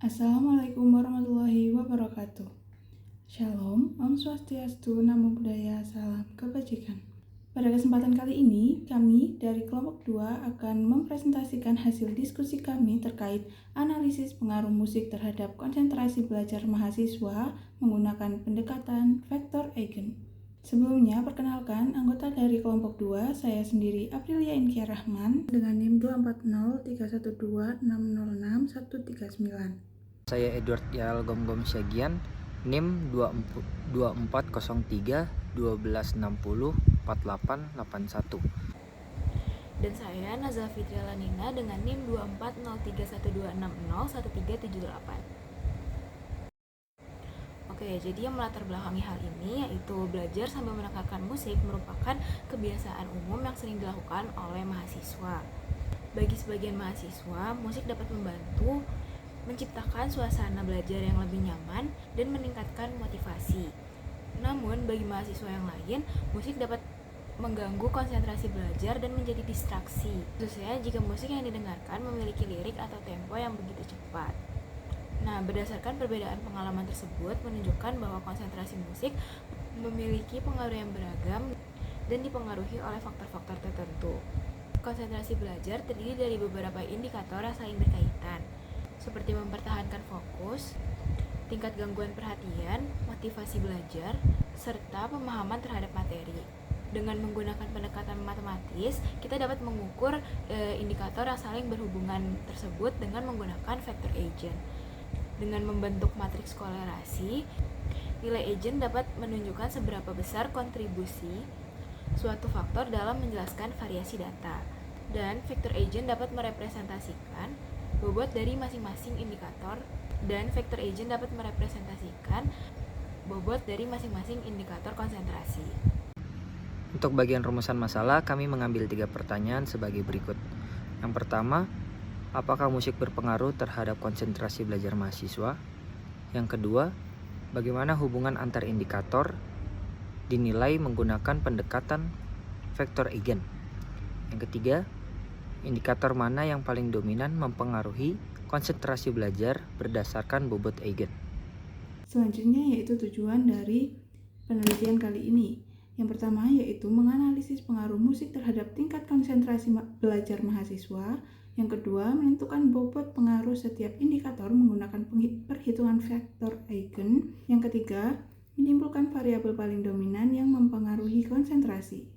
Assalamualaikum warahmatullahi wabarakatuh. Shalom, Om Swastiastu, Namo Buddhaya, Salam Kebajikan. Pada kesempatan kali ini, kami dari kelompok 2 akan mempresentasikan hasil diskusi kami terkait analisis pengaruh musik terhadap konsentrasi belajar mahasiswa menggunakan pendekatan vektor Eigen. Sebelumnya, perkenalkan anggota dari kelompok 2, saya sendiri Aprilia Inkia Rahman dengan NIM 2403126061139. Saya Edward Yal Gomgom Syagian, NIM 2403 1260 4881. Dan saya Nazal Fitria Lanina dengan NIM 240312601378. Oke, jadi yang melatar belakangi hal ini yaitu belajar sambil mendengarkan musik merupakan kebiasaan umum yang sering dilakukan oleh mahasiswa. Bagi sebagian mahasiswa, musik dapat membantu menciptakan suasana belajar yang lebih nyaman dan meningkatkan motivasi. Namun, bagi mahasiswa yang lain, musik dapat mengganggu konsentrasi belajar dan menjadi distraksi, khususnya jika musik yang didengarkan memiliki lirik atau tempo yang begitu cepat. Nah, berdasarkan perbedaan pengalaman tersebut menunjukkan bahwa konsentrasi musik memiliki pengaruh yang beragam dan dipengaruhi oleh faktor-faktor tertentu. Konsentrasi belajar terdiri dari beberapa indikator yang saling berkaitan, seperti mempertahankan fokus, tingkat gangguan perhatian, motivasi belajar, serta pemahaman terhadap materi. Dengan menggunakan pendekatan matematis, kita dapat mengukur indikator yang saling berhubungan tersebut dengan menggunakan vektor Eigen. Dengan membentuk matriks kolerasi, nilai Eigen dapat menunjukkan seberapa besar kontribusi suatu faktor dalam menjelaskan variasi data. Dan vektor Eigen dapat merepresentasikan bobot dari masing-masing indikator, dan vektor Eigen dapat merepresentasikan bobot dari masing-masing indikator konsentrasi. Untuk bagian rumusan masalah, kami mengambil 3 pertanyaan sebagai berikut. Yang pertama, apakah musik berpengaruh terhadap konsentrasi belajar mahasiswa? Yang kedua, bagaimana hubungan antar indikator dinilai menggunakan pendekatan vektor Eigen? Yang ketiga, indikator mana yang paling dominan mempengaruhi konsentrasi belajar berdasarkan bobot Eigen? Selanjutnya yaitu tujuan dari penelitian kali ini. Yang pertama yaitu menganalisis pengaruh musik terhadap tingkat konsentrasi belajar mahasiswa. Yang kedua, menentukan bobot pengaruh setiap indikator menggunakan perhitungan vektor Eigen. Yang ketiga, menyimpulkan variabel paling dominan yang mempengaruhi konsentrasi.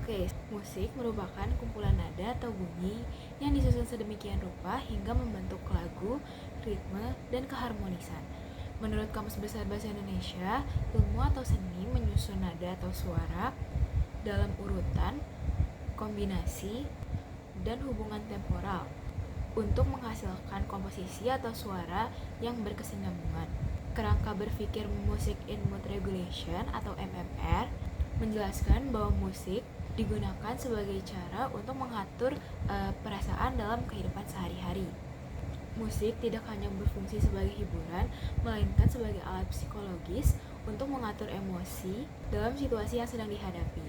Oke, musik merupakan kumpulan nada atau bunyi yang disusun sedemikian rupa hingga membentuk lagu, ritme, dan keharmonisan. Menurut Kamus Besar Bahasa Indonesia, ilmu atau seni menyusun nada atau suara dalam urutan, kombinasi, dan hubungan temporal untuk menghasilkan komposisi atau suara yang berkesinambungan. Kerangka berpikir Music in Mood Regulation atau MMR menjelaskan bahwa musik digunakan sebagai cara untuk mengatur perasaan dalam kehidupan sehari-hari. Musik tidak hanya berfungsi sebagai hiburan, melainkan sebagai alat psikologis untuk mengatur emosi dalam situasi yang sedang dihadapi.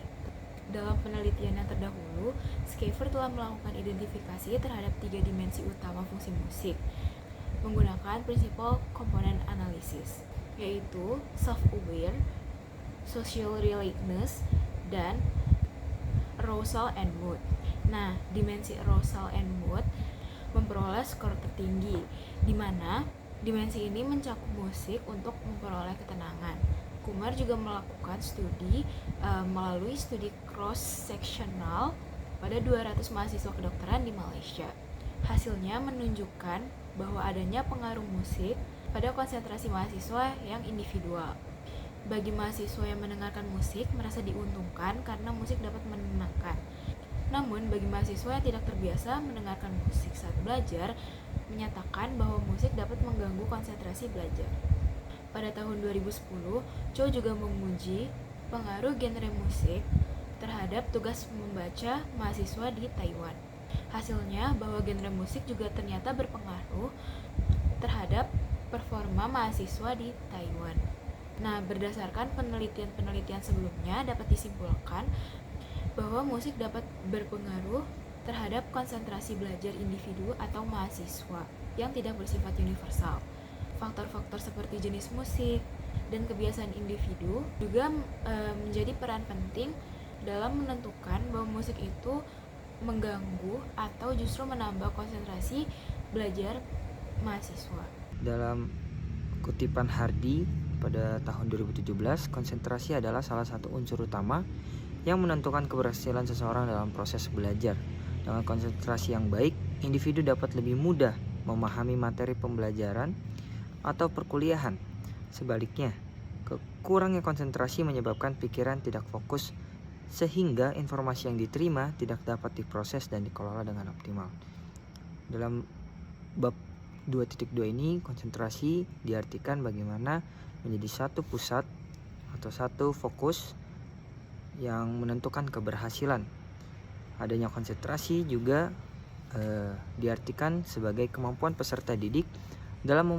Dalam penelitian yang terdahulu, Schaeffer telah melakukan identifikasi terhadap 3 dimensi utama fungsi musik menggunakan prinsip komponen analisis, yaitu self-aware, social relatedness, dan arousal and mood. Nah, dimensi arousal and mood memperoleh skor tertinggi, di mana dimensi ini mencakup musik untuk memperoleh ketenangan. Kumar juga melakukan studi melalui studi cross-sectional pada 200 mahasiswa kedokteran di Malaysia. Hasilnya menunjukkan bahwa adanya pengaruh musik pada konsentrasi mahasiswa yang individual. Bagi mahasiswa yang mendengarkan musik merasa diuntungkan karena musik dapat menenangkan. Namun bagi mahasiswa yang tidak terbiasa mendengarkan musik saat belajar, menyatakan bahwa musik dapat mengganggu konsentrasi belajar. Pada tahun 2010, Chow juga menguji pengaruh genre musik terhadap tugas membaca mahasiswa di Taiwan. Hasilnya bahwa genre musik juga ternyata berpengaruh terhadap performa mahasiswa di Taiwan. Nah, berdasarkan penelitian-penelitian sebelumnya dapat disimpulkan bahwa musik dapat berpengaruh terhadap konsentrasi belajar individu atau mahasiswa yang tidak bersifat universal. Faktor-faktor seperti jenis musik dan kebiasaan individu juga menjadi peran penting dalam menentukan bahwa musik itu mengganggu atau justru menambah konsentrasi belajar mahasiswa. Dalam kutipan Hardy pada tahun 2017, konsentrasi adalah salah satu unsur utama yang menentukan keberhasilan seseorang dalam proses belajar. Dengan konsentrasi yang baik, individu dapat lebih mudah memahami materi pembelajaran atau perkuliahan. Sebaliknya, kurangnya konsentrasi menyebabkan pikiran tidak fokus sehingga informasi yang diterima tidak dapat diproses dan dikelola dengan optimal. Dalam bab 2.2 ini, konsentrasi diartikan bagaimana menjadi satu pusat atau satu fokus yang menentukan keberhasilan. Adanya konsentrasi juga diartikan sebagai kemampuan peserta didik dalam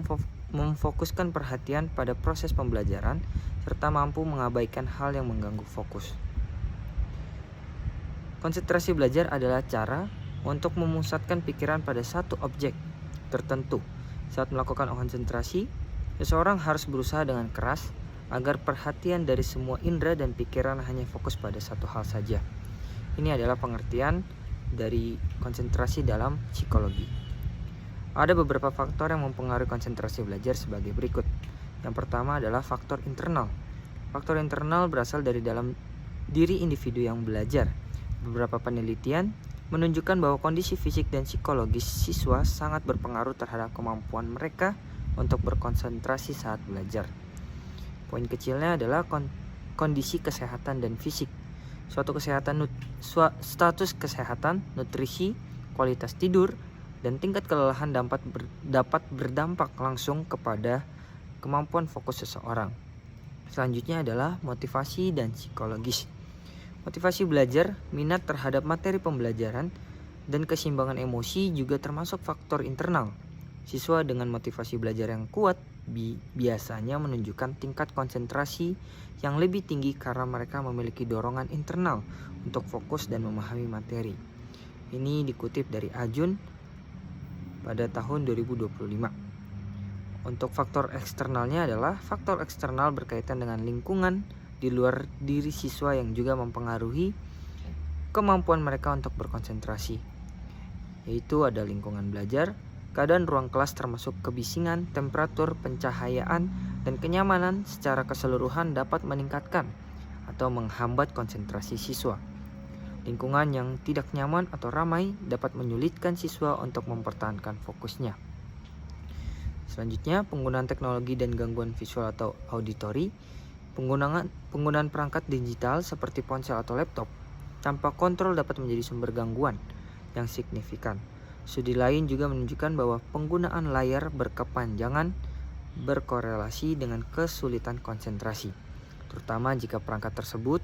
memfokuskan perhatian pada proses pembelajaran serta mampu mengabaikan hal yang mengganggu fokus. Konsentrasi belajar adalah cara untuk memusatkan pikiran pada satu objek tertentu. Saat melakukan konsentrasi, seseorang harus berusaha dengan keras agar perhatian dari semua indera dan pikiran hanya fokus pada satu hal saja. Ini adalah pengertian dari konsentrasi dalam psikologi. Ada beberapa faktor yang mempengaruhi konsentrasi belajar sebagai berikut. Yang pertama adalah faktor internal. Faktor internal berasal dari dalam diri individu yang belajar. Beberapa penelitian menunjukkan bahwa kondisi fisik dan psikologis siswa sangat berpengaruh terhadap kemampuan mereka untuk berkonsentrasi saat belajar. Poin kecilnya adalah kondisi kesehatan dan fisik. Status kesehatan, nutrisi, kualitas tidur, dan tingkat kelelahan dapat berdampak langsung kepada kemampuan fokus seseorang. Selanjutnya adalah motivasi dan psikologis. Motivasi belajar, minat terhadap materi pembelajaran, dan keseimbangan emosi juga termasuk faktor internal. Siswa dengan motivasi belajar yang kuat biasanya menunjukkan tingkat konsentrasi yang lebih tinggi karena mereka memiliki dorongan internal untuk fokus dan memahami materi. Ini dikutip dari Ajun pada tahun 2025. Untuk faktor eksternalnya adalah faktor eksternal berkaitan dengan lingkungan di luar diri siswa yang juga mempengaruhi kemampuan mereka untuk berkonsentrasi, yaitu ada lingkungan belajar, keadaan ruang kelas termasuk kebisingan, temperatur, pencahayaan, dan kenyamanan secara keseluruhan dapat meningkatkan atau menghambat konsentrasi siswa. Lingkungan yang tidak nyaman atau ramai dapat menyulitkan siswa untuk mempertahankan fokusnya. Selanjutnya, penggunaan teknologi dan gangguan visual atau auditori. Penggunaan perangkat digital seperti ponsel atau laptop tanpa kontrol dapat menjadi sumber gangguan yang signifikan. Studi lain juga menunjukkan bahwa penggunaan layar berkepanjangan berkorelasi dengan kesulitan konsentrasi, terutama jika perangkat tersebut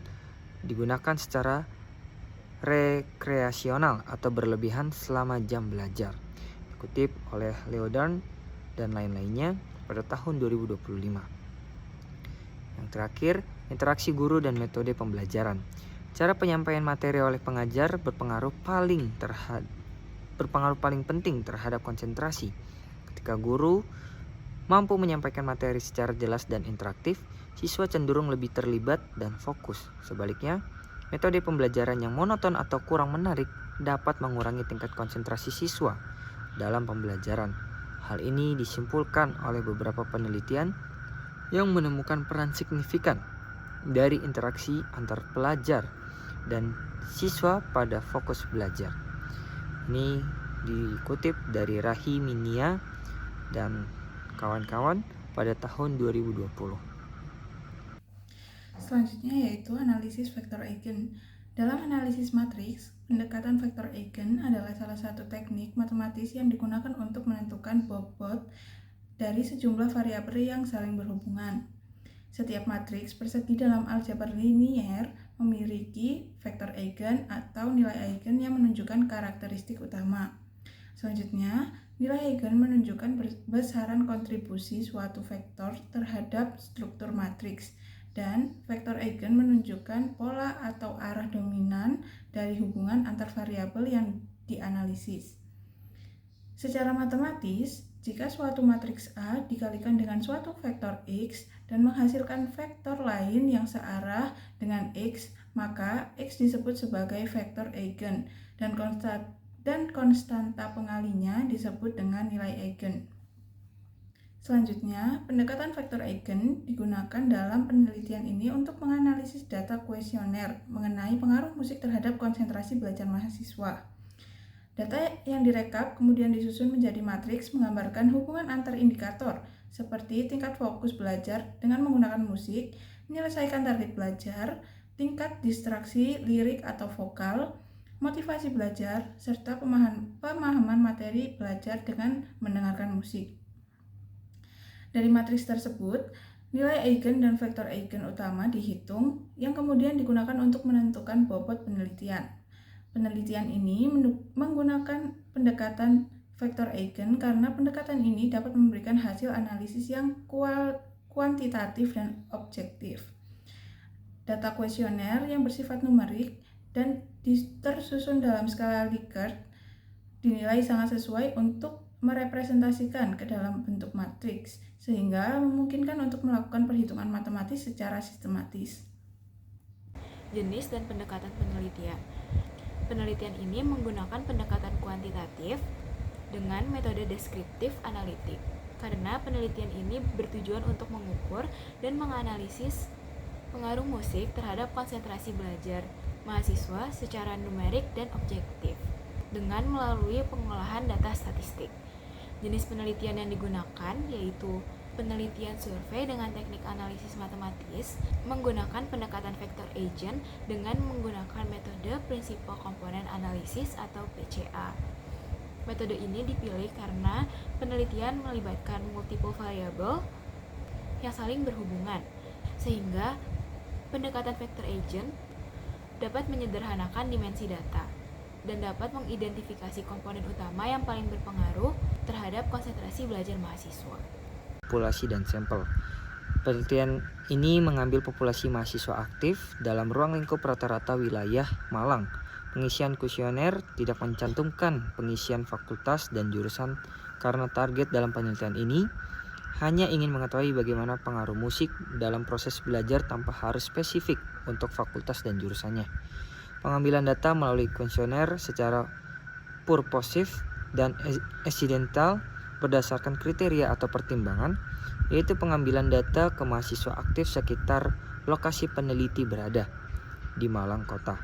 digunakan secara rekreasional atau berlebihan selama jam belajar. Dikutip oleh Leodern dan lain-lainnya pada tahun 2025. Yang terakhir, interaksi guru dan metode pembelajaran. Cara penyampaian materi oleh pengajar berpengaruh paling penting terhadap konsentrasi. Ketika guru mampu menyampaikan materi secara jelas dan interaktif, siswa cenderung lebih terlibat dan fokus. Sebaliknya, metode pembelajaran yang monoton atau kurang menarik dapat mengurangi tingkat konsentrasi siswa dalam pembelajaran. Hal ini disimpulkan oleh beberapa penelitian yang menemukan peran signifikan dari interaksi antar pelajar dan siswa pada fokus belajar. Ini dikutip dari Rahiminia dan kawan-kawan pada tahun 2020. Selanjutnya yaitu analisis vektor eigen. Dalam analisis matriks, pendekatan vektor eigen adalah salah satu teknik matematis yang digunakan untuk menentukan bobot dari sejumlah variabel yang saling berhubungan. Setiap matriks persegi dalam aljabar linier memiliki vektor eigen atau nilai eigen yang menunjukkan karakteristik utama. Selanjutnya, nilai eigen menunjukkan besaran kontribusi suatu vektor terhadap struktur matriks, dan vektor eigen menunjukkan pola atau arah dominan dari hubungan antar variabel yang dianalisis. Secara matematis, jika suatu matriks A dikalikan dengan suatu vektor X dan menghasilkan vektor lain yang searah dengan X, maka X disebut sebagai vektor eigen dan konstanta pengalinya disebut dengan nilai eigen. Selanjutnya, pendekatan vektor eigen digunakan dalam penelitian ini untuk menganalisis data kuesioner mengenai pengaruh musik terhadap konsentrasi belajar mahasiswa. Data yang direkap kemudian disusun menjadi matriks menggambarkan hubungan antar indikator seperti tingkat fokus belajar dengan menggunakan musik, menyelesaikan target belajar, tingkat distraksi lirik atau vokal, motivasi belajar, serta pemahaman materi belajar dengan mendengarkan musik. Dari matriks tersebut, nilai eigen dan vektor eigen utama dihitung yang kemudian digunakan untuk menentukan bobot penelitian. Penelitian ini menggunakan pendekatan vektor eigen karena pendekatan ini dapat memberikan hasil analisis yang kuantitatif dan objektif. Data kuesioner yang bersifat numerik dan tersusun dalam skala Likert dinilai sangat sesuai untuk merepresentasikan ke dalam bentuk matriks, sehingga memungkinkan untuk melakukan perhitungan matematis secara sistematis. Jenis dan pendekatan penelitian. Penelitian ini menggunakan pendekatan kuantitatif dengan metode deskriptif analitik, karena penelitian ini bertujuan untuk mengukur dan menganalisis pengaruh musik terhadap konsentrasi belajar mahasiswa secara numerik dan objektif dengan melalui pengolahan data statistik. Jenis penelitian yang digunakan yaitu penelitian survei dengan teknik analisis matematis menggunakan pendekatan vektor eigen dengan menggunakan metode prinsipal komponen analisis atau PCA. Metode ini dipilih karena penelitian melibatkan multiple variabel yang saling berhubungan, sehingga pendekatan vektor eigen dapat menyederhanakan dimensi data dan dapat mengidentifikasi komponen utama yang paling berpengaruh terhadap konsentrasi belajar mahasiswa. Populasi dan sampel. Penelitian ini mengambil populasi mahasiswa aktif dalam ruang lingkup rata-rata wilayah Malang. Pengisian kuesioner tidak mencantumkan pengisian fakultas dan jurusan karena target dalam penelitian ini hanya ingin mengetahui bagaimana pengaruh musik dalam proses belajar tanpa harus spesifik untuk fakultas dan jurusannya. Pengambilan data melalui kuesioner secara purposif dan accidental berdasarkan kriteria atau pertimbangan, yaitu pengambilan data ke mahasiswa aktif sekitar lokasi peneliti berada di Malang Kota.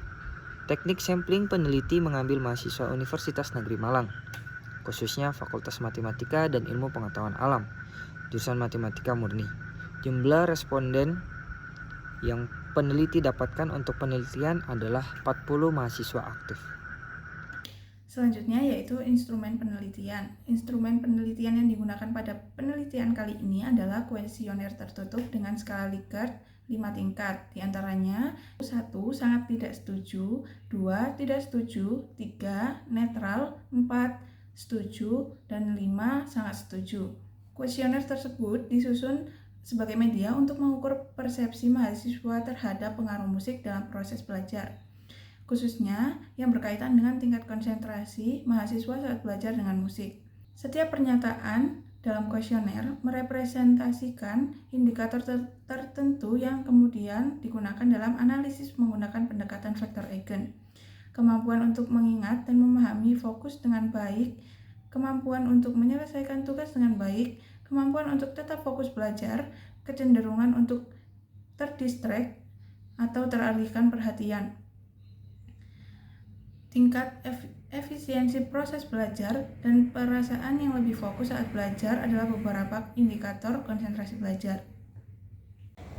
Teknik sampling peneliti mengambil mahasiswa Universitas Negeri Malang, khususnya Fakultas Matematika dan Ilmu Pengetahuan Alam, jurusan Matematika Murni. Jumlah responden yang peneliti dapatkan untuk penelitian adalah 40 mahasiswa aktif. Selanjutnya yaitu instrumen penelitian. Instrumen penelitian yang digunakan pada penelitian kali ini adalah kuesioner tertutup dengan skala Likert 5 tingkat. Di antaranya 1. Sangat tidak setuju, 2. Tidak setuju, 3. Netral, 4. Setuju, dan 5. Sangat setuju. Kuesioner tersebut disusun sebagai media untuk mengukur persepsi mahasiswa terhadap pengaruh musik dalam proses belajar, khususnya yang berkaitan dengan tingkat konsentrasi mahasiswa saat belajar dengan musik. Setiap pernyataan dalam kuesioner merepresentasikan indikator tertentu yang kemudian digunakan dalam analisis menggunakan pendekatan vektor eigen. Kemampuan untuk mengingat dan memahami fokus dengan baik, kemampuan untuk menyelesaikan tugas dengan baik, kemampuan untuk tetap fokus belajar, kecenderungan untuk terdistract atau teralihkan perhatian. Tingkat efisiensi proses belajar dan perasaan yang lebih fokus saat belajar adalah beberapa indikator konsentrasi belajar.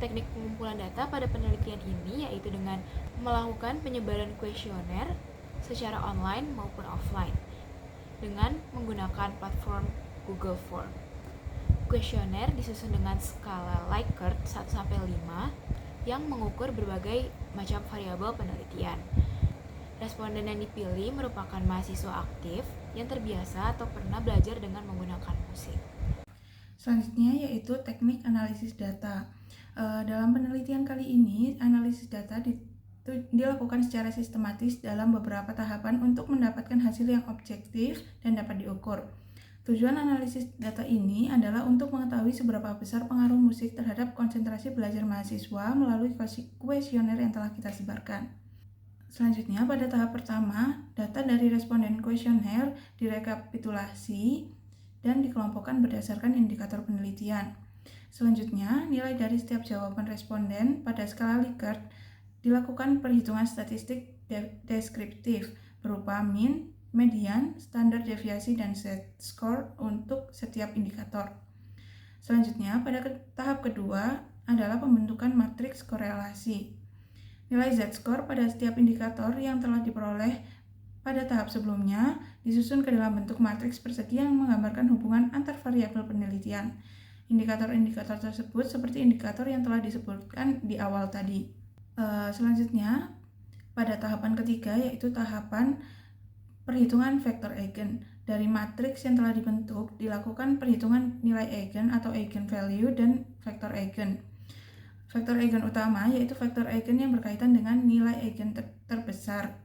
Teknik pengumpulan data pada penelitian ini yaitu dengan melakukan penyebaran kuesioner secara online maupun offline dengan menggunakan platform Google Form. Kuesioner disusun dengan skala Likert 1-5 yang mengukur berbagai macam variabel penelitian. Responden yang dipilih merupakan mahasiswa aktif yang terbiasa atau pernah belajar dengan menggunakan musik. Selanjutnya yaitu teknik analisis data. Dalam penelitian kali ini, analisis data dilakukan secara sistematis dalam beberapa tahapan untuk mendapatkan hasil yang objektif dan dapat diukur. Tujuan analisis data ini adalah untuk mengetahui seberapa besar pengaruh musik terhadap konsentrasi belajar mahasiswa melalui kuesioner yang telah kita sebarkan. Selanjutnya, pada tahap pertama, data dari responden kuesioner direkapitulasi dan dikelompokkan berdasarkan indikator penelitian. Selanjutnya, nilai dari setiap jawaban responden pada skala Likert dilakukan perhitungan statistik deskriptif berupa min, median, standar deviasi, dan z-score untuk setiap indikator. Selanjutnya, pada tahap kedua adalah pembentukan matriks korelasi. Nilai z-score pada setiap indikator yang telah diperoleh pada tahap sebelumnya disusun ke dalam bentuk matriks persegi yang menggambarkan hubungan antar variabel penelitian. Indikator-indikator tersebut seperti indikator yang telah disebutkan di awal tadi. Selanjutnya, pada tahapan ketiga yaitu tahapan perhitungan vektor eigen. Dari matriks yang telah dibentuk, dilakukan perhitungan nilai eigen atau eigenvalue dan vektor eigen. Vektor eigen utama yaitu vektor eigen yang berkaitan dengan nilai eigen terbesar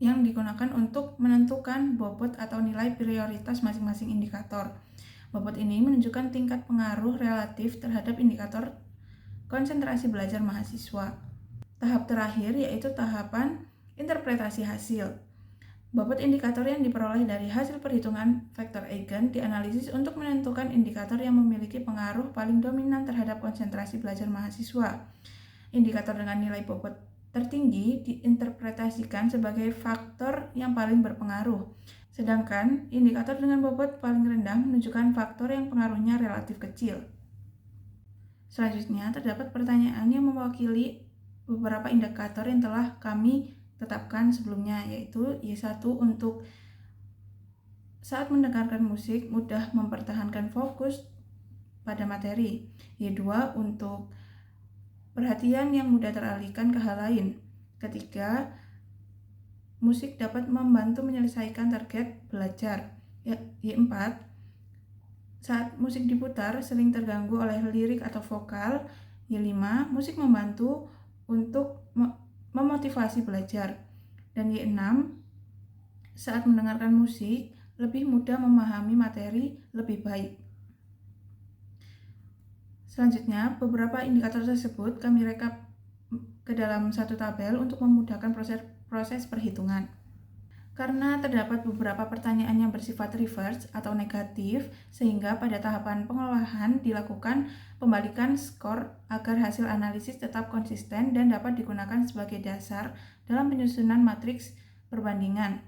yang digunakan untuk menentukan bobot atau nilai prioritas masing-masing indikator. Bobot ini menunjukkan tingkat pengaruh relatif terhadap indikator konsentrasi belajar mahasiswa. Tahap terakhir yaitu tahapan interpretasi hasil. Bobot indikator yang diperoleh dari hasil perhitungan vektor eigen dianalisis untuk menentukan indikator yang memiliki pengaruh paling dominan terhadap konsentrasi belajar mahasiswa. Indikator dengan nilai bobot tertinggi diinterpretasikan sebagai faktor yang paling berpengaruh, sedangkan indikator dengan bobot paling rendah menunjukkan faktor yang pengaruhnya relatif kecil. Selanjutnya, terdapat pertanyaan yang mewakili beberapa indikator yang telah kami tetapkan sebelumnya, yaitu Y1 untuk saat mendengarkan musik mudah mempertahankan fokus pada materi, Y2 untuk perhatian yang mudah teralihkan ke hal lain, ketiga musik dapat membantu menyelesaikan target belajar, Y4 saat musik diputar sering terganggu oleh lirik atau vokal, Y5 musik membantu untuk memotivasi belajar, dan Y6 saat mendengarkan musik lebih mudah memahami materi lebih baik. Selanjutnya, beberapa indikator tersebut kami rekap ke dalam satu tabel untuk memudahkan proses perhitungan. Karena terdapat beberapa pertanyaan yang bersifat reverse atau negatif, sehingga pada tahapan pengolahan dilakukan pembalikan skor agar hasil analisis tetap konsisten dan dapat digunakan sebagai dasar dalam penyusunan matriks perbandingan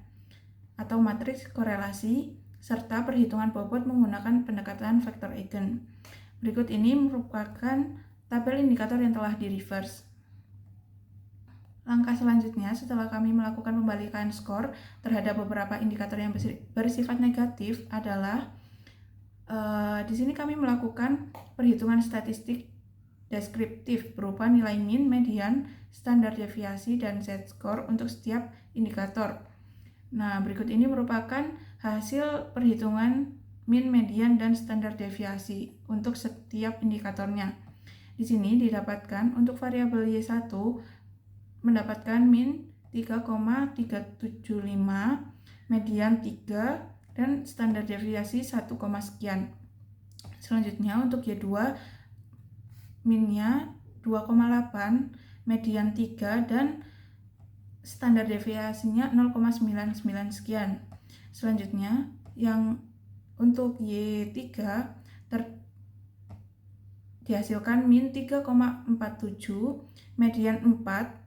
atau matriks korelasi serta perhitungan bobot menggunakan pendekatan vektor eigen. Berikut ini merupakan tabel indikator yang telah di-reverse. Langkah selanjutnya setelah kami melakukan pembalikan skor terhadap beberapa indikator yang bersifat negatif adalah di sini kami melakukan perhitungan statistik deskriptif berupa nilai min, median, standar deviasi, dan z-score untuk setiap indikator. Nah, berikut ini merupakan hasil perhitungan min, median, dan standar deviasi untuk setiap indikatornya. Di sini didapatkan untuk variabel Y1 mendapatkan min 3,375, median 3, dan standar deviasi 1, sekian. Selanjutnya untuk Y2 minnya 2,8, median 3, dan standar deviasinya 0,99 sekian. Selanjutnya yang untuk Y3 dihasilkan min 3,47, median 4,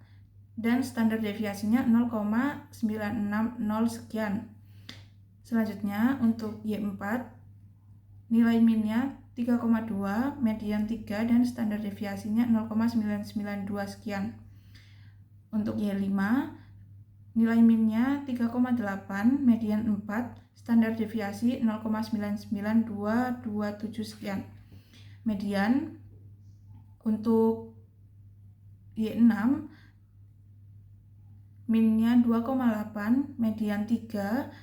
dan standar deviasinya 0,960 sekian. Selanjutnya untuk Y4 nilai minnya 3,2, median 3, dan standar deviasinya 0,992 sekian. Untuk Y5 nilai minnya 3,8, median 4, standar deviasi 0,99227 sekian. Median untuk Y6 minnya 2,8, median 3,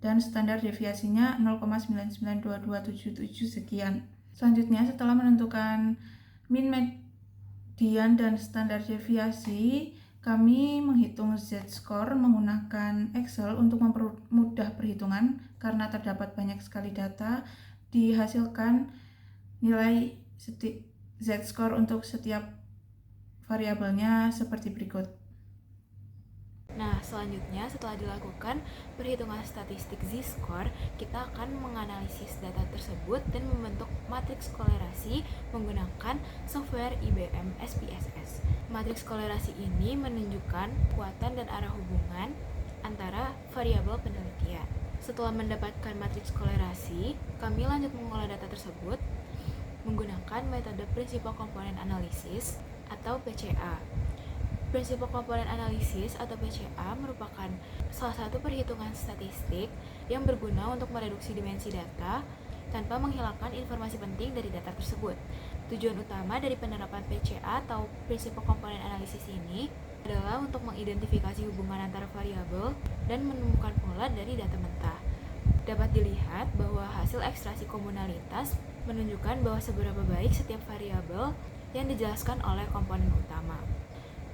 dan standar deviasinya 0,99227 sekian. Selanjutnya setelah menentukan min, kemudian dan standar deviasi, kami menghitung Z-score menggunakan Excel untuk mempermudah perhitungan karena terdapat banyak sekali data. Dihasilkan nilai Z-score untuk setiap variabelnya seperti berikut. Nah, selanjutnya setelah dilakukan perhitungan statistik Z-score, kita akan menganalisis data tersebut dan membentuk matriks kolerasi menggunakan software IBM SPSS. Matriks kolerasi ini menunjukkan kekuatan dan arah hubungan antara variabel penelitian. Setelah mendapatkan matriks kolerasi, kami lanjut mengolah data tersebut menggunakan metode Principal Component Analysis atau PCA. Principal Component Analysis atau PCA merupakan salah satu perhitungan statistik yang berguna untuk mereduksi dimensi data tanpa menghilangkan informasi penting dari data tersebut. Tujuan utama dari penerapan PCA atau Principal Component Analysis ini adalah untuk mengidentifikasi hubungan antara variabel dan menemukan pola dari data mentah. Dapat dilihat bahwa hasil ekstraksi komunalitas menunjukkan bahwa seberapa baik setiap variabel yang dijelaskan oleh komponen utama.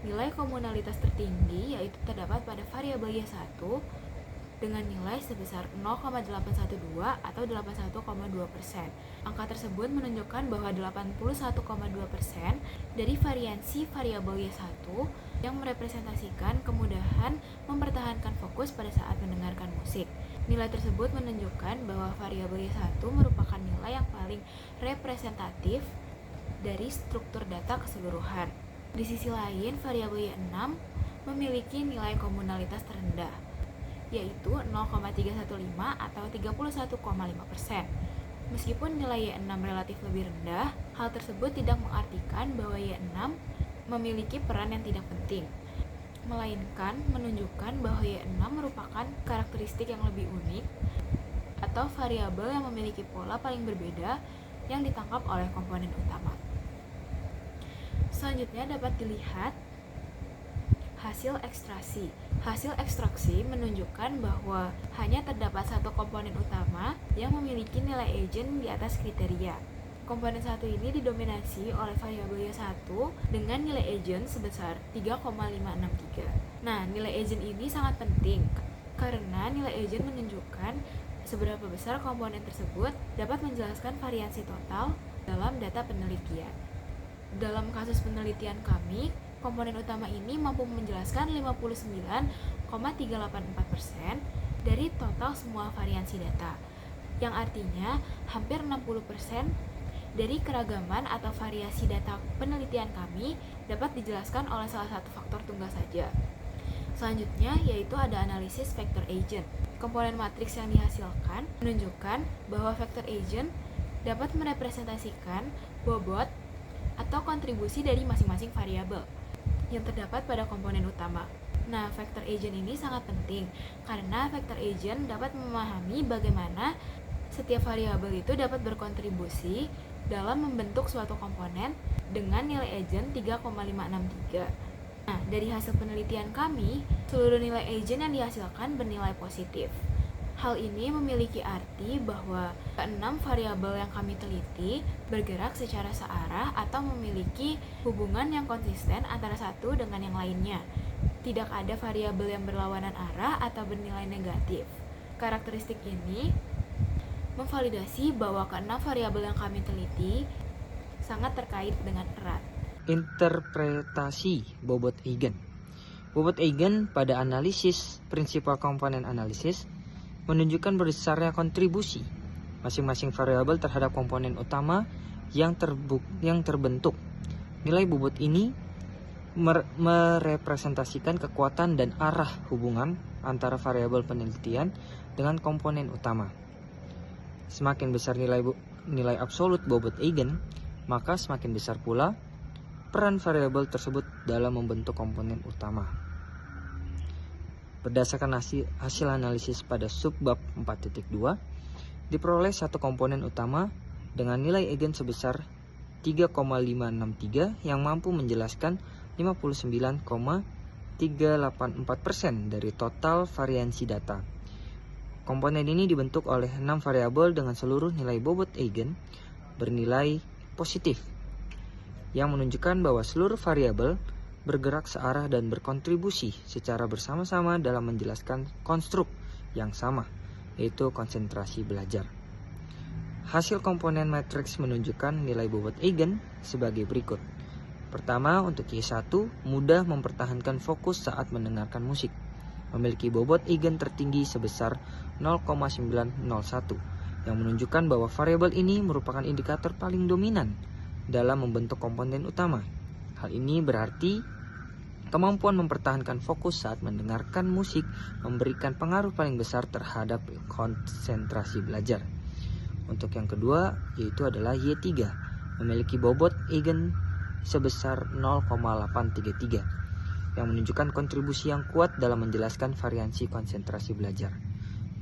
Nilai komunalitas tertinggi yaitu terdapat pada variabel Y1 dengan nilai sebesar 0,812 atau 81,2%. Angka tersebut menunjukkan bahwa 81,2% dari variansi variabel Y1 yang merepresentasikan kemudahan mempertahankan fokus pada saat mendengarkan musik. Nilai tersebut menunjukkan bahwa variabel Y1 merupakan nilai yang paling representatif dari struktur data keseluruhan. Di sisi lain, variabel Y6 memiliki nilai komunalitas terendah, yaitu 0,315 atau 31,5%. Meskipun nilai Y6 relatif lebih rendah, hal tersebut tidak mengartikan bahwa Y6 memiliki peran yang tidak penting, melainkan menunjukkan bahwa Y6 merupakan karakteristik yang lebih unik atau variabel yang memiliki pola paling berbeda yang ditangkap oleh komponen utama. Selanjutnya dapat dilihat hasil ekstraksi. Hasil ekstraksi menunjukkan bahwa hanya terdapat satu komponen utama yang memiliki nilai eigen di atas kriteria. Komponen satu ini didominasi oleh variabel Y1 dengan nilai eigen sebesar 3,563. Nah, nilai eigen ini sangat penting karena nilai eigen menunjukkan seberapa besar komponen tersebut dapat menjelaskan variansi total dalam data penelitian. Dalam kasus penelitian kami, komponen utama ini mampu menjelaskan 59,384% dari total semua variansi data, yang artinya hampir 60% dari keragaman atau variasi data penelitian kami dapat dijelaskan oleh salah satu faktor tunggal saja. Selanjutnya yaitu ada analisis vector agent. Komponen matriks yang dihasilkan menunjukkan bahwa vector agent dapat merepresentasikan bobot atau kontribusi dari masing-masing variabel yang terdapat pada komponen utama. Nah, vector agent ini sangat penting karena vector agent dapat memahami bagaimana setiap variabel itu dapat berkontribusi dalam membentuk suatu komponen dengan nilai agent 3,563. Nah, dari hasil penelitian kami, seluruh nilai agent yang dihasilkan bernilai positif. Hal ini memiliki arti bahwa keenam variabel yang kami teliti bergerak secara searah atau memiliki hubungan yang konsisten antara satu dengan yang lainnya. Tidak ada variabel yang berlawanan arah atau bernilai negatif. Karakteristik ini memvalidasi bahwa keenam variabel yang kami teliti sangat terkait dengan erat. Interpretasi bobot eigen. Bobot eigen pada analisis Principal Component Analysis menunjukkan besarnya kontribusi masing-masing variabel terhadap komponen utama yang terbentuk. Nilai bobot ini merepresentasikan kekuatan dan arah hubungan antara variabel penelitian dengan komponen utama. Semakin besar nilai absolut bobot eigen, maka semakin besar pula peran variabel tersebut dalam membentuk komponen utama. Berdasarkan hasil analisis pada subbab 4.2, diperoleh satu komponen utama dengan nilai eigen sebesar 3,563 yang mampu menjelaskan 59,384% dari total variansi data. Komponen ini dibentuk oleh 6 variabel dengan seluruh nilai bobot eigen bernilai positif, yang menunjukkan bahwa seluruh variabel bergerak searah dan berkontribusi secara bersama-sama dalam menjelaskan konstruk yang sama, yaitu konsentrasi belajar. Hasil komponen matriks menunjukkan nilai bobot eigen sebagai berikut. Pertama, untuk Y1 mudah mempertahankan fokus saat mendengarkan musik, memiliki bobot eigen tertinggi sebesar 0,901, yang menunjukkan bahwa variabel ini merupakan indikator paling dominan dalam membentuk komponen utama. Hal ini berarti kemampuan mempertahankan fokus saat mendengarkan musik memberikan pengaruh paling besar terhadap konsentrasi belajar. Untuk yang kedua, yaitu adalah Y3, memiliki bobot eigen sebesar 0,833, yang menunjukkan kontribusi yang kuat dalam menjelaskan variansi konsentrasi belajar.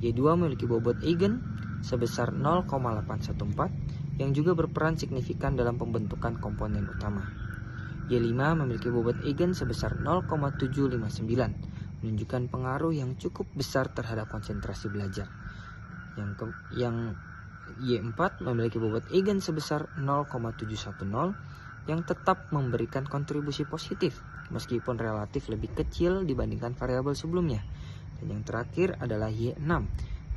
Y2 memiliki bobot eigen sebesar 0,814, yang juga berperan signifikan dalam pembentukan komponen utama. Y5 memiliki bobot eigen sebesar 0,759, menunjukkan pengaruh yang cukup besar terhadap konsentrasi belajar. Yang Y4 memiliki bobot eigen sebesar 0,710, yang tetap memberikan kontribusi positif meskipun relatif lebih kecil dibandingkan variabel sebelumnya. Dan yang terakhir adalah Y6,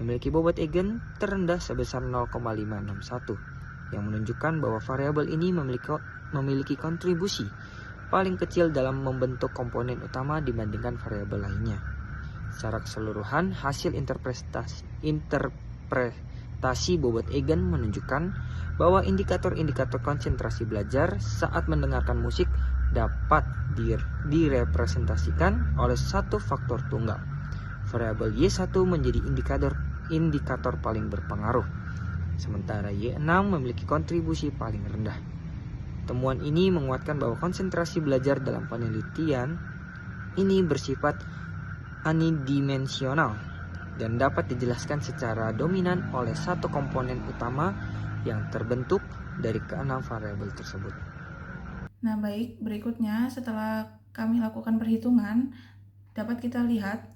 memiliki bobot eigen terendah sebesar 0,561, yang menunjukkan bahwa variabel ini memiliki kontribusi paling kecil dalam membentuk komponen utama dibandingkan variabel lainnya. Secara keseluruhan, hasil interpretasi bobot eigen menunjukkan bahwa indikator-indikator konsentrasi belajar saat mendengarkan musik dapat direpresentasikan oleh satu faktor tunggal. Variabel Y1 menjadi indikator paling berpengaruh, sementara Y6 memiliki kontribusi paling rendah. Temuan ini menguatkan bahwa konsentrasi belajar dalam penelitian ini bersifat unidimensional dan dapat dijelaskan secara dominan oleh satu komponen utama yang terbentuk dari keenam variabel tersebut. Nah, baik, berikutnya setelah kami lakukan perhitungan, dapat kita lihat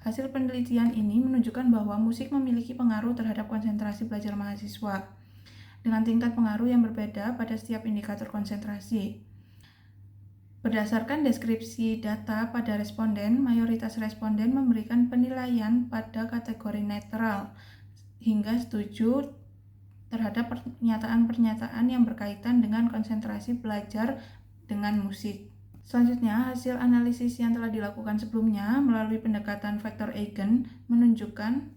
hasil penelitian ini menunjukkan bahwa musik memiliki pengaruh terhadap konsentrasi belajar mahasiswa dengan tingkat pengaruh yang berbeda pada setiap indikator konsentrasi. Berdasarkan deskripsi data pada responden, mayoritas responden memberikan penilaian pada kategori netral hingga setuju terhadap pernyataan-pernyataan yang berkaitan dengan konsentrasi belajar dengan musik. Selanjutnya, hasil analisis yang telah dilakukan sebelumnya melalui pendekatan faktor eigen menunjukkan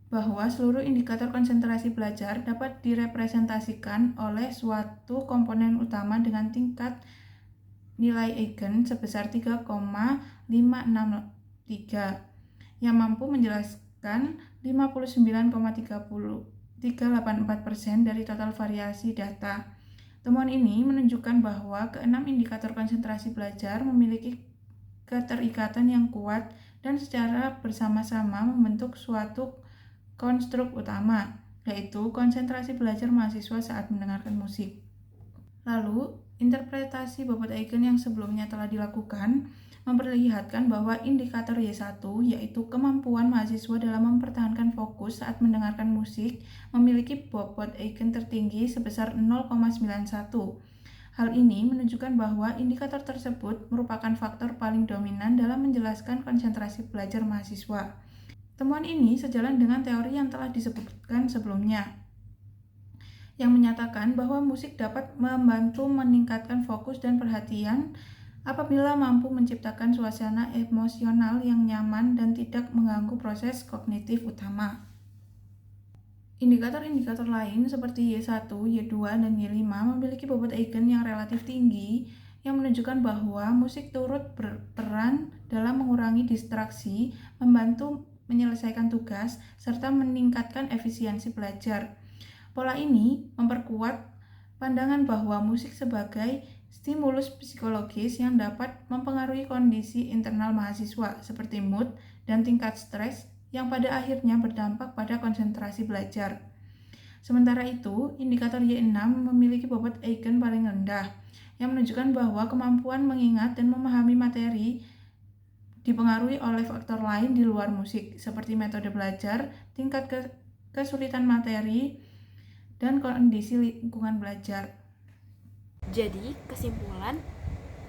bahwa seluruh indikator konsentrasi belajar dapat direpresentasikan oleh suatu komponen utama dengan tingkat nilai eigen sebesar 3,563 yang mampu menjelaskan 59,384% dari total variasi data. Temuan ini menunjukkan bahwa keenam indikator konsentrasi belajar memiliki keterikatan yang kuat dan secara bersama-sama membentuk suatu konstruk utama, yaitu konsentrasi belajar mahasiswa saat mendengarkan musik. Lalu, interpretasi bobot eigen yang sebelumnya telah dilakukan memperlihatkan bahwa indikator Y1, yaitu kemampuan mahasiswa dalam mempertahankan fokus saat mendengarkan musik, memiliki bobot eigen tertinggi sebesar 0,91. Hal ini menunjukkan bahwa indikator tersebut merupakan faktor paling dominan dalam menjelaskan konsentrasi belajar mahasiswa. Temuan ini sejalan dengan teori yang telah disebutkan sebelumnya, yang menyatakan bahwa musik dapat membantu meningkatkan fokus dan perhatian apabila mampu menciptakan suasana emosional yang nyaman dan tidak mengganggu proses kognitif utama. Indikator-indikator lain seperti Y1, Y2, dan Y5 memiliki bobot eigen yang relatif tinggi yang menunjukkan bahwa musik turut berperan dalam mengurangi distraksi, membantu menyelesaikan tugas, serta meningkatkan efisiensi belajar. Pola ini memperkuat pandangan bahwa musik sebagai stimulus psikologis yang dapat mempengaruhi kondisi internal mahasiswa seperti mood dan tingkat stres yang pada akhirnya berdampak pada konsentrasi belajar. Sementara itu, indikator Y6 memiliki bobot eigen paling rendah yang menunjukkan bahwa kemampuan mengingat dan memahami materi dipengaruhi oleh faktor lain di luar musik, seperti metode belajar, tingkat kesulitan materi, dan kondisi lingkungan belajar. Jadi, kesimpulan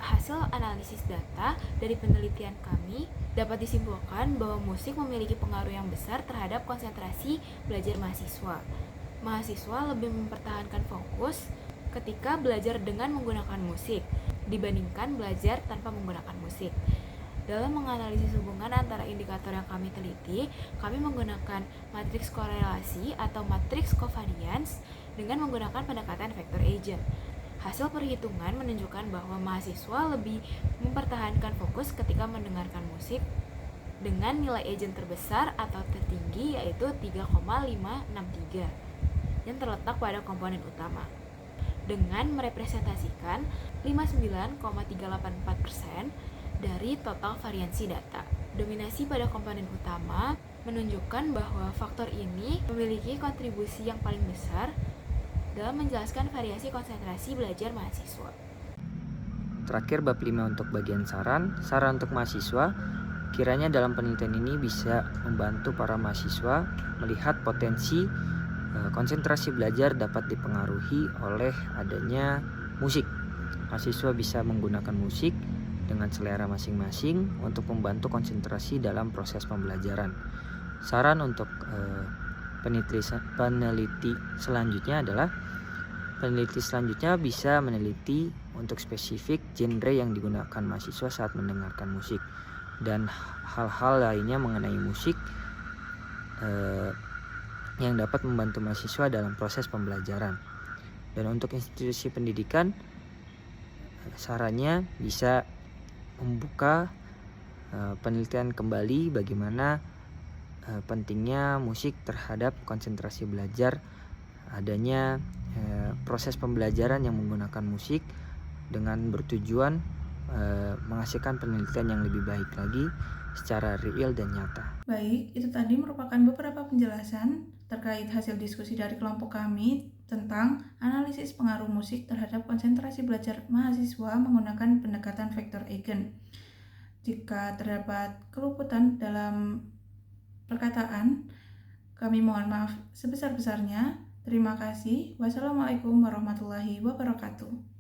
hasil analisis data dari penelitian kami dapat disimpulkan bahwa musik memiliki pengaruh yang besar terhadap konsentrasi belajar mahasiswa. Mahasiswa lebih mempertahankan fokus ketika belajar dengan menggunakan musik dibandingkan belajar tanpa menggunakan musik. Dalam menganalisis hubungan antara indikator yang kami teliti, kami menggunakan matriks korelasi atau matriks covariance dengan menggunakan pendekatan vector agent. Hasil perhitungan menunjukkan bahwa mahasiswa lebih mempertahankan fokus ketika mendengarkan musik dengan nilai agent terbesar atau tertinggi yaitu 3,563 yang terletak pada komponen utama dengan merepresentasikan 59,384% dari total variansi data. Dominasi pada komponen utama menunjukkan bahwa faktor ini memiliki kontribusi yang paling besar dalam menjelaskan variasi konsentrasi belajar mahasiswa. Terakhir bab 5 untuk bagian saran untuk mahasiswa. Kiranya dalam penelitian ini bisa membantu para mahasiswa melihat potensi konsentrasi belajar dapat dipengaruhi oleh adanya musik. Mahasiswa bisa menggunakan musik dengan selera masing-masing untuk membantu konsentrasi dalam proses pembelajaran. Saran untuk peneliti selanjutnya adalah peneliti selanjutnya bisa meneliti untuk spesifik genre yang digunakan mahasiswa saat mendengarkan musik dan hal-hal lainnya mengenai musik yang dapat membantu mahasiswa dalam proses pembelajaran. Dan untuk institusi pendidikan, sarannya bisa membuka penelitian kembali bagaimana pentingnya musik terhadap konsentrasi belajar, adanya proses pembelajaran yang menggunakan musik dengan bertujuan menghasilkan penelitian yang lebih baik lagi secara real dan nyata. Baik, itu tadi merupakan beberapa penjelasan terkait hasil diskusi dari kelompok kami tentang analisis pengaruh musik terhadap konsentrasi belajar mahasiswa menggunakan pendekatan vector agent. Jika terdapat keluputan dalam perkataan, kami mohon maaf sebesar-besarnya. Terima kasih. Wassalamualaikum warahmatullahi wabarakatuh.